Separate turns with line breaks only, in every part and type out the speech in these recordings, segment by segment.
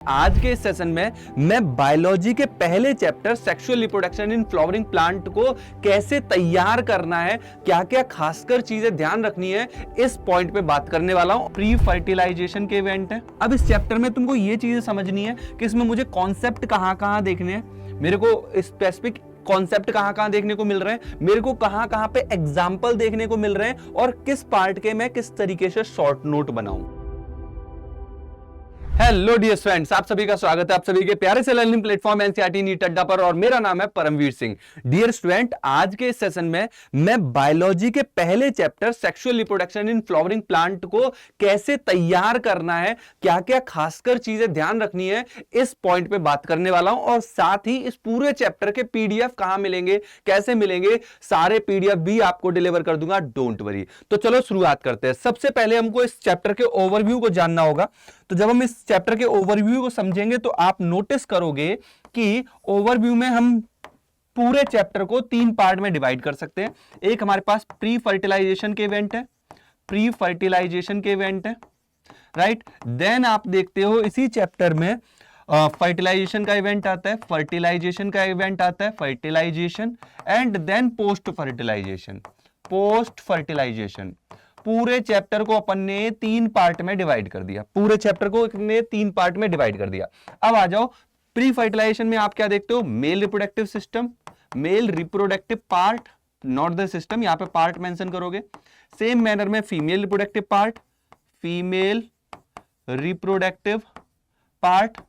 आज के इस सेशन में मैं बायोलॉजी के पहले chapter sexual reproduction in flowering plant को कैसे तैयार करना है, क्या क्या खासकर चीजें ध्यान रखनी है, इस पॉइंट पे बात करने वाला हूं। प्री फर्टिलाइजेशन के इवेंट है। अब इस चैप्टर में तुमको ये चीजें समझनी है कि इसमें मुझे कॉन्सेप्ट कहां देखने हैं, मेरे को स्पेसिफिक कॉन्सेप्ट कहां देखने को मिल रहे हैं, मेरे को कहां पे एग्जाम्पल देखने को मिल रहे हैं और किस पार्ट के मैं किस तरीके से शॉर्ट नोट बनाऊं। हेलो डियर फ्रेंड्स, आप सभी का स्वागत है आप सभी के प्यारे से लर्निंग प्लेटफॉर्म एनसीईआरटी नीट अड्डा पर और मेरा नाम है परमवीर सिंह। डियर स्टूडेंट, आज के इस सेशन में मैं बायोलॉजी के पहले chapter sexual reproduction in flowering plant को कैसे तैयार करना है, क्या क्या खासकर चीजें ध्यान रखनी है, इस पॉइंट पे बात करने वाला हूं। और साथ ही इस पूरे चैप्टर के पीडीएफ कहां मिलेंगे, कैसे मिलेंगे, सारे पीडीएफ भी आपको डिलीवर कर दूंगा, डोंट वरी। तो चलो शुरुआत करते हैं। सबसे पहले हमको इस चैप्टर के ओवरव्यू को जानना होगा। तो जब हम इस चैप्टर के ओवरव्यू को समझेंगे तो आप नोटिस करोगे कि ओवरव्यू में हम पूरे चैप्टर को 3 पार्ट में डिवाइड कर सकते हैं। एक हमारे पास प्री फर्टिलाइजेशन के इवेंट है, प्री फर्टिलाइजेशन के इवेंट है, राइट। देन आप देखते हो इसी चैप्टर में फर्टिलाइजेशन का इवेंट आता है, फर्टिलाइजेशन का इवेंट आता है, fertilisation and then post fertilisation, post fertilisation. पूरे चैप्टर को अपन ने 3 पार्ट में डिवाइड कर दिया, पूरे चैप्टर को ने 3 पार्ट में डिवाइड कर दिया। अब आ जाओ प्री फर्टिलाइजेशन में आप क्या देखते हो, male reproductive system, male reproductive part, not the system, यहां पे पार्ट मेंशन करोगे। सेम मैनर में female reproductive part, female reproductive part.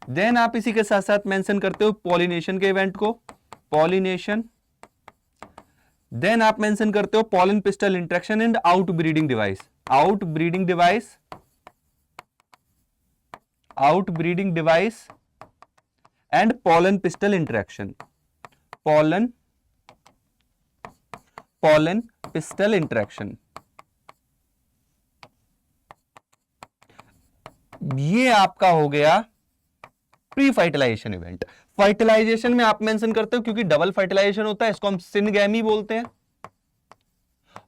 Then आप इसी के साथ साथ मेंशन करते हो पॉलिनेशन के इवेंट को, पॉलिनेशन। देन आप मेंशन करते हो pollen pistol interaction and out breeding device, out breeding device, out breeding device and pollen pistol interaction, pollen pistol interaction. ये आपका हो गया प्री फर्टिलाइजेशन इवेंट। फर्टिलाइजेशन में आप मेंशन करते हो, क्योंकि डबल फर्टिलाइजेशन होता है, इसको हम सिनगैमी बोलते हैं।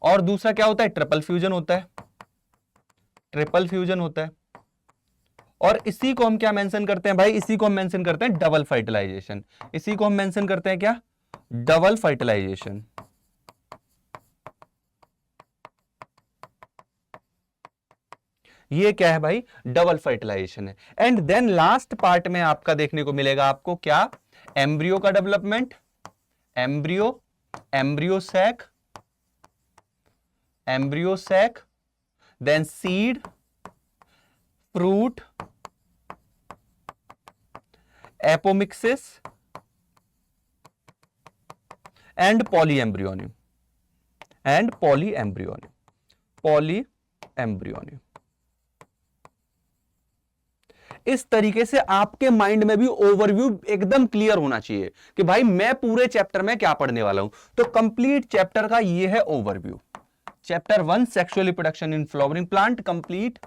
और दूसरा क्या होता है, ट्रिपल फ्यूजन होता है, ट्रिपल फ्यूजन होता है। और इसी को हम क्या मेंशन करते हैं भाई, इसी को हम मेंशन करते हैं डबल फर्टिलाइजेशन, इसी को हम मेंशन करते हैं क्या, डबल फर्टिलाइजेशन। ये क्या है भाई, डबल फर्टिलाइजेशन है। एंड देन लास्ट पार्ट में आपका देखने को मिलेगा आपको क्या, एम्ब्रियो का development, embryo, embryo sac, embryo sac, then seed, fruit, apomixis and polyembryonium, and polyembryonium, polyembryonium. इस तरीके से आपके माइंड में भी ओवरव्यू एकदम क्लियर होना चाहिए कि भाई मैं पूरे चैप्टर में क्या पढ़ने वाला हूं। तो कंप्लीट चैप्टर का ये है overview. Chapter 1 sexual reproduction in flowering plant complete,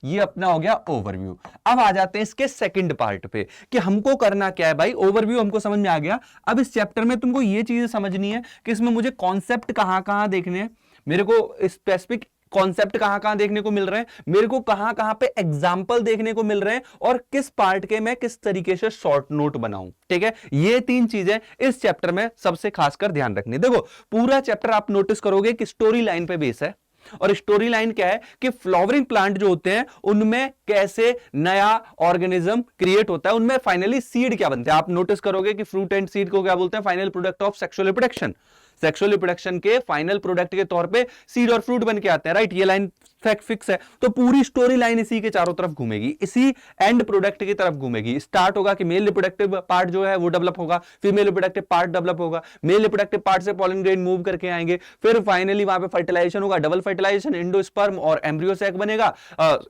ये अपना हो गया ओवरव्यू। अब आ जाते हैं इसके सेकंड पार्ट पे कि हमको करना क्या है। भाई ओवरव्यू हमको समझ में आ गया। अब इस चैप्टर में तुमको ये चीजें समझनी है कि इसमें मुझे कॉन्सेप्ट कहां देखने हैं, मेरे को स्पेसिफिक कॉन्सेप्ट कहां देखने को मिल रहे हैं, मेरे को कहां पे एग्जाम्पल देखने को मिल रहे हैं और किस पार्ट के मैं किस तरीके से शॉर्ट नोट बनाऊं। ठीक है, ये 3 चीजें इस चैप्टर में सबसे खासकर ध्यान रखनी। देखो पूरा चैप्टर आप नोटिस करोगे कि स्टोरी लाइन पे बेस है। और स्टोरी लाइन क्या है कि फ्लावरिंग प्लांट जो होते हैं उनमें कैसे नया ऑर्गेनिज्म क्रिएट होता है, उनमें फाइनली सीड क्या बनते हैं। आप नोटिस करोगे कि फ्रूट एंड सीड को क्या बोलते हैं, final product of sexual reproduction. Sexual reproduction के फाइनल प्रोडक्ट के तौर पे सीड और फ्रूट बन के आते हैं, राइट। ये लाइन फैक्ट फिक्स है। तो पूरी स्टोरी लाइन इसी के चारों तरफ घूमेगी, इसी एंड प्रोडक्ट की तरफ घूमेगी। स्टार्ट होगा कि मेल रिप्रोडक्टिव पार्ट जो है वो डेवलप होगा, फीमेल रिप्रोडक्टिव पार्ट डेवलप होगा, मेल रिप्रोडक्टिव पार्ट से पॉलन ग्रेन मूव करके आएंगे, फिर फाइनली वहां पे फर्टिलाइजेशन होगा, डबल फर्टिलाइजेशन, इंडोस्पर्म और एम्ब्रियो सैक बनेगा,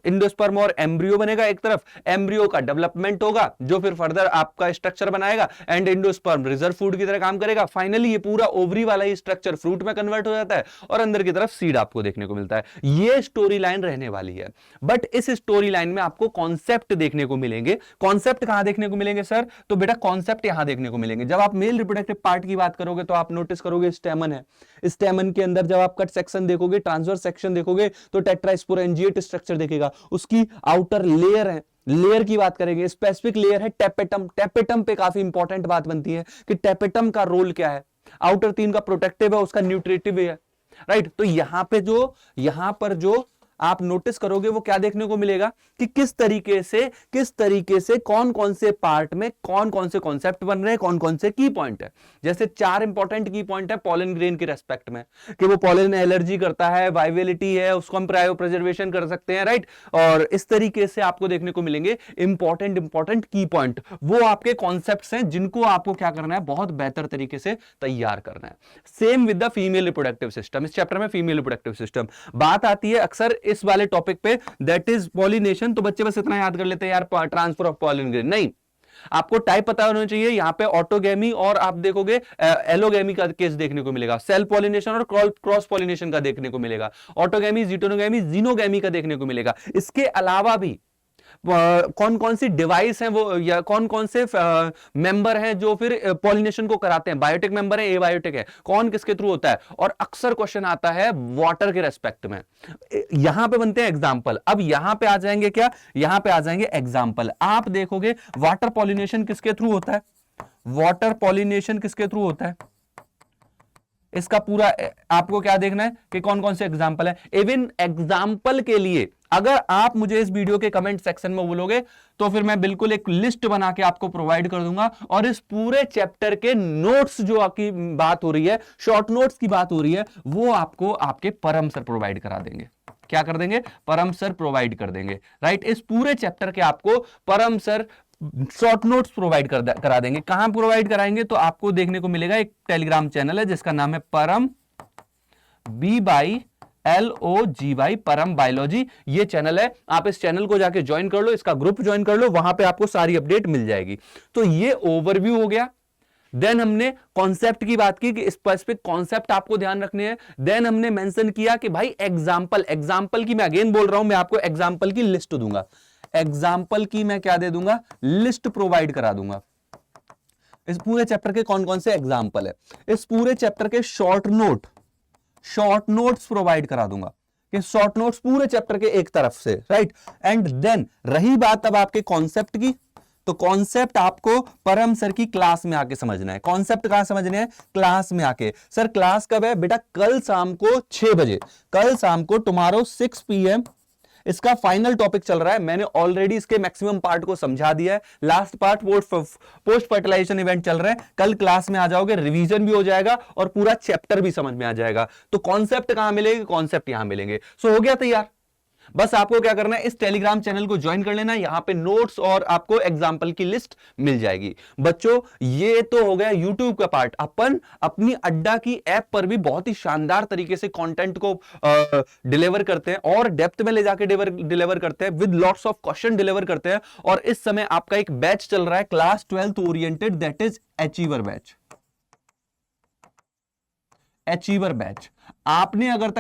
इंडोस्पर्म और एम्ब्रियो बनेगा एक तरफ, एम्ब्रियो का डेवलपमेंट होगा जो फिर फर्दर आपका स्ट्रक्चर बनाएगा एंड इंडोस्पर्म रिजर्व फूड की तरह काम करेगा। फाइनली ये पूरा ओवरी वाला ही स्ट्रक्चर फ्रूट में कन्वर्ट हो जाता है और अंदर की तरफ सीड आपको देखने को मिलता है। ये स्टोरी लाइन रहने वाली है, बट इस स्टोरी लाइन में आपको कॉन्सेप्ट देखने को मिलेंगे। कॉन्सेप्ट कहां देखने को मिलेंगे सर? तो बेटा कॉन्सेप्ट यहां देखने को मिलेंगे। जब आप मेल रिप्रोडक्टिव पार्ट की बात करोगे तो आप नोटिस करोगे स्टेमन है, स्टेमन के अंदर जब आप कट सेक्शन देखोगे, ट्रांसवर्स सेक्शन देखोगे तो टेट्रास्पोरेंजिएट स्ट्रक्चर देखेगा। उसकी आउटर लेयर है, लेयर की बात करेंगे, स्पेसिफिक लेयर है टेपेटम। टेपेटम पे काफी इंपॉर्टेंट बात बनती है कि टेपेटम का रोल क्या है। आउटर 3 का प्रोटेक्टिव है, उसका न्यूट्रिटिव है, राइट। तो यहां पर जो आप नोटिस करोगे वो क्या देखने को मिलेगा कि किस तरीके से कौन कौन से पार्ट में कौन कौन से कॉन्सेप्ट बन रहे हैं, कौन कौन से की पॉइंट है। जैसे 4 इंपॉर्टेंट की पॉइंट है पॉलन ग्रेन के रेस्पेक्ट में, कि वो पॉलन एलर्जी करता है, वाइबिलिटी है, उसको हम क्रायो प्रिजर्वेशन कर सकते हैं, राइट। और इस तरीके से आपको देखने को मिलेंगे इंपॉर्टेंट की पॉइंट। वो आपके कॉन्सेप्ट्स हैं जिनको आपको क्या करना है, बहुत बेहतर तरीके से तैयार करना है। Same with the female reproductive system. इस चैप्टर में फीमेल रिप्रोडक्टिव सिस्टम बात आती है अक्सर इस वाले टॉपिक पे, दैट इज पॉलिनेशन। तो बच्चे बस इतना याद कर लेते हैं यार, ट्रांसफर ऑफ पॉलन ग्रेन। नहीं, आपको टाइप पता होना चाहिए। यहां पे ऑटोगेमी और आप देखोगे एलोगेमी का केस देखने को मिलेगा, सेल्फ पॉलिनेशन और क्रॉस पॉलिनेशन का देखने को मिलेगा, ऑटोगेमी, जीटोनोगेमी, जीनोगेमी का देखने को मिलेगा। इसके अलावा भी कौन कौन सी डिवाइस हैं वो, या कौन कौन से मेंबर हैं जो फिर पॉलिनेशन को कराते हैं, बायोटिक मेंबर है, एबायोटिक है, कौन किसके थ्रू होता है। और अक्सर क्वेश्चन आता है वाटर के रेस्पेक्ट में, यहां पे बनते हैं एग्जांपल। अब यहां पे आ जाएंगे क्या, यहां पे आ जाएंगे एग्जांपल। आप देखोगे वाटर पॉलिनेशन किसके थ्रू होता है, वाटर पॉलिनेशन किसके थ्रू होता है, इसका पूरा आपको क्या देखना है कि कौन कौन से एग्जांपल है। इवन एग्जांपल के लिए अगर आप मुझे इस वीडियो के कमेंट सेक्शन में बोलोगे तो फिर मैं बिल्कुल एक लिस्ट बना के आपको प्रोवाइड कर दूंगा, और इस पूरे चैप्टर के नोट्स जो आपकी बात हो रही है, शॉर्ट नोट्स की बात हो रही है, वो आपको आपके परम सर प्रोवाइड करा देंगे। क्या कर देंगे? परम सर प्रोवाइड कर देंगे, राइट। इस पूरे चैप्टर के आपको परम सर शॉर्ट नोट्स प्रोवाइड करा देंगे। कहां प्रोवाइड कराएंगे? तो आपको देखने को मिलेगा एक टेलीग्राम चैनल है जिसका नाम है परम BYLOGY, परम बायोलॉजी। ये चैनल है, आप इस चैनल को जाके ज्वाइन कर लो, इसका ग्रुप ज्वाइन कर लो, वहां पे आपको सारी अपडेट मिल जाएगी। तो ये ओवरव्यू हो गया। देन हमने कॉन्सेप्ट की बात की कि स्पेसिफिक कॉन्सेप्ट आपको ध्यान रखने हैं। देन हमने मेंशन किया कि भाई एग्जांपल की, मैं अगेन बोल रहा हूं, मैं आपको एग्जांपल की लिस्ट दूंगा, एग्जाम्पल की मैं क्या दे दूंगा, लिस्ट प्रोवाइड करा दूंगा। इस पूरे चैप्टर के कौन कौन से एग्जाम्पल है, इस पूरे चैप्टर के शॉर्ट नोट्स प्रोवाइड करा दूंगा, कि शॉर्ट नोट्स पूरे चैप्टर के एक तरफ से, राइट। एंड देन रही बात अब आपके कॉन्सेप्ट की, तो कॉन्सेप्ट आपको परम सर की क्लास में आके समझना है। कॉन्सेप्ट कहां समझने हैं? क्लास में आके। सर क्लास कब है? बेटा कल शाम को 6 बजे, कल शाम को टुमारो 6 PM इसका फाइनल टॉपिक चल रहा है। मैंने ऑलरेडी इसके मैक्सिमम पार्ट को समझा दिया है। Last part post fertilization event चल रहा है। कल क्लास में आ जाओगे, रिवीजन भी हो जाएगा और पूरा चैप्टर भी समझ में आ जाएगा। तो कॉन्सेप्ट कहां मिलेंगे? कॉन्सेप्ट यहां मिलेंगे। सो हो गया तैयार। बस आपको क्या करना है, इस टेलीग्राम चैनल को ज्वाइन कर लेना, यहां पे नोट्स और आपको एग्जांपल की लिस्ट मिल जाएगी। बच्चों ये तो हो गया यूट्यूब का पार्ट। अपन अपनी अड्डा की ऐप पर भी बहुत ही शानदार तरीके से कंटेंट को डिलीवर करते हैं और डेप्थ में ले जाके डिलीवर करते हैं, with lots of question deliver करते हैं। और इस समय आपका एक बैच चल रहा है class 12th oriented, that is achiever batch. Achiever batch आपने अगर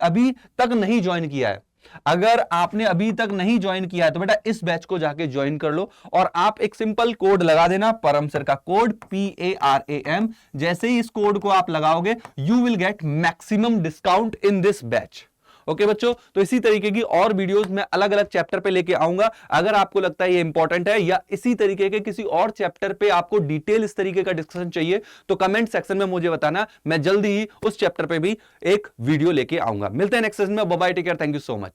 अभी तक नहीं ज्वाइन किया है, अगर आपने अभी तक नहीं ज्वाइन किया है तो बेटा इस बैच को जाके ज्वाइन कर लो। और आप एक सिंपल कोड लगा देना, परम सर का कोड PARAM। जैसे ही इस कोड को आप लगाओगे you will get maximum discount in this batch. Okay बच्चों, तो इसी तरीके की और वीडियोस मैं अलग अलग चैप्टर पे लेके आऊंगा। अगर आपको लगता है ये इंपॉर्टेंट है या इसी तरीके के किसी और चैप्टर पे आपको डिटेल इस तरीके का डिस्कशन चाहिए तो कमेंट सेक्शन में मुझे बताना, मैं जल्दी ही उस चैप्टर पे भी एक वीडियो लेके आऊंगा। मिलते हैं नेक्स्ट सेशन में। Bye bye, take care, thank you so much.